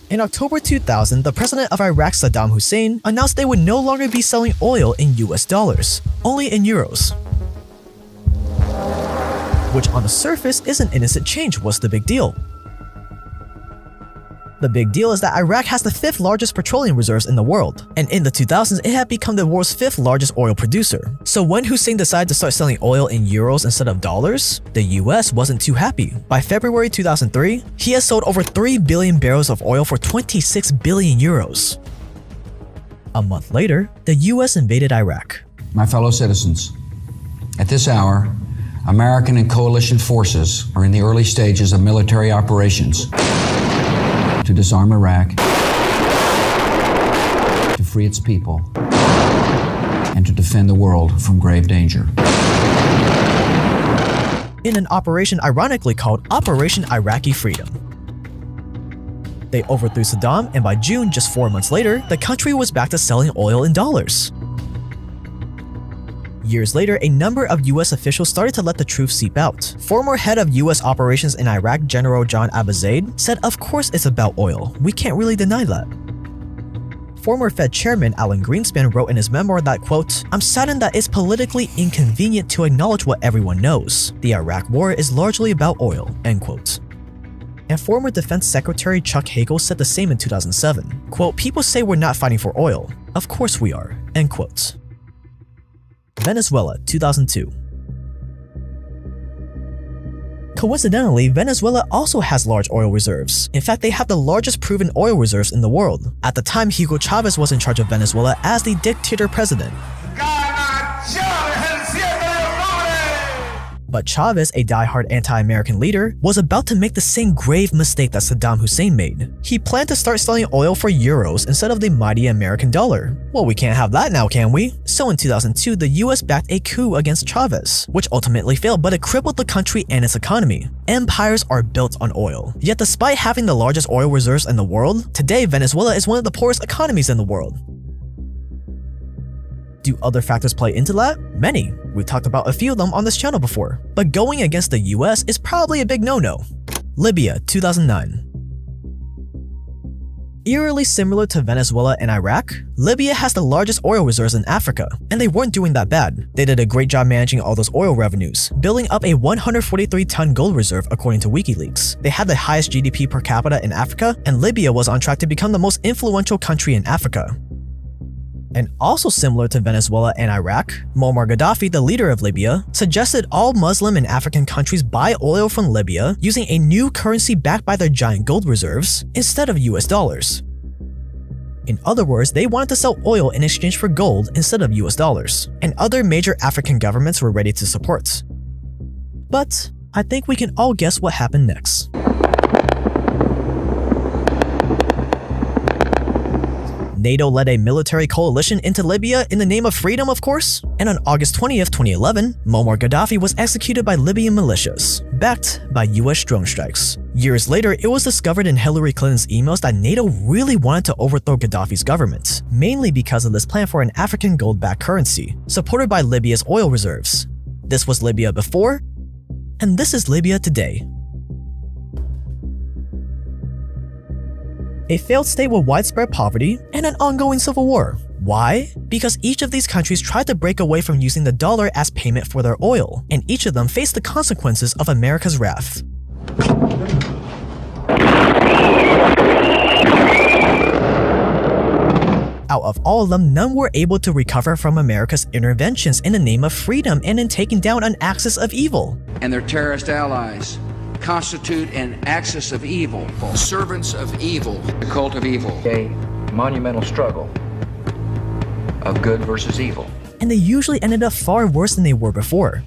In October 2000, the president of Iraq, Saddam Hussein, announced they would no longer be selling oil in US dollars, only in euros. Which on the surface is an innocent change. What's the big deal? The big deal is that Iraq has the 5th largest petroleum reserves in the world, and in the 2000s it had become the world's 5th largest oil producer. So when Hussein decided to start selling oil in euros instead of dollars, the US wasn't too happy. By February 2003, he has sold over 3 billion barrels of oil for 26 billion euros. A month later, the US invaded Iraq. My fellow citizens, at this hour, American and coalition forces are in the early stages of military operations to disarm Iraq, to free its people, and to defend the world from grave danger. In an operation ironically called Operation Iraqi Freedom. They overthrew Saddam, and by June, just 4 months later, the country was back to selling oil in dollars. Years later, a number of US officials started to let the truth seep out. Former head of US operations in Iraq, General John Abizaid, said, "Of course it's about oil. We can't really deny that." Former Fed chairman Alan Greenspan wrote in his memoir that, quote, "I'm saddened that it's politically inconvenient to acknowledge what everyone knows. The Iraq war is largely about oil," end quote. And former Defense Secretary Chuck Hagel said the same in 2007. Quote, "People say we're not fighting for oil. Of course we are," end quote. Venezuela, 2002. Coincidentally, Venezuela also has large oil reserves. In fact, they have the largest proven oil reserves in the world. At the time, Hugo Chavez was in charge of Venezuela as the dictator president. But Chavez, a die-hard anti-American leader, was about to make the same grave mistake that Saddam Hussein made. He planned to start selling oil for euros instead of the mighty American dollar. Well, we can't have that now, can we? So in 2002, the US backed a coup against Chavez, which ultimately failed, but it crippled the country and its economy. Empires are built on oil. Yet despite having the largest oil reserves in the world, today Venezuela is one of the poorest economies in the world. Do other factors play into that? Many. We've talked about a few of them on this channel before. But going against the US is probably a big no-no. Libya, 2009. Eerily similar to Venezuela and Iraq, Libya has the largest oil reserves in Africa, and they weren't doing that bad. They did a great job managing all those oil revenues, building up a 143-ton gold reserve according to WikiLeaks. They had the highest GDP per capita in Africa, and Libya was on track to become the most influential country in Africa. And also similar to Venezuela and Iraq, Muammar Gaddafi, the leader of Libya, suggested all Muslim and African countries buy oil from Libya using a new currency backed by their giant gold reserves instead of US dollars. In other words, they wanted to sell oil in exchange for gold instead of US dollars, and other major African governments were ready to support. But I think we can all guess what happened next. NATO led a military coalition into Libya in the name of freedom, of course, and on August 20th, 2011, Muammar Gaddafi was executed by Libyan militias, backed by US drone strikes. Years later, it was discovered in Hillary Clinton's emails that NATO really wanted to overthrow Gaddafi's government, mainly because of this plan for an African gold-backed currency, supported by Libya's oil reserves. This was Libya before, and this is Libya today. A failed state with widespread poverty and an ongoing civil war. Why? Because each of these countries tried to break away from using the dollar as payment for their oil, and each of them faced the consequences of America's wrath. Out of all of them, none were able to recover from America's interventions in the name of freedom and in taking down an axis of evil. And their terrorist allies constitute an axis of evil, servants of evil, the cult of evil, a monumental struggle of good versus evil. And they usually ended up far worse than they were before.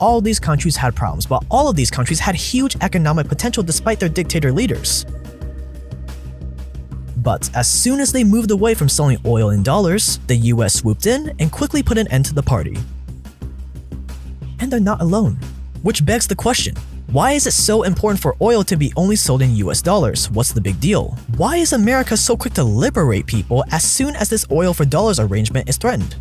All these countries had problems, but all of these countries had huge economic potential despite their dictator leaders. But as soon as they moved away from selling oil in dollars, the US swooped in and quickly put an end to the party. And they're not alone. Which begs the question, Why is it so important for oil to be only sold in US dollars? What's the big deal? Why is America so quick to liberate people as soon as this oil for dollars arrangement is threatened?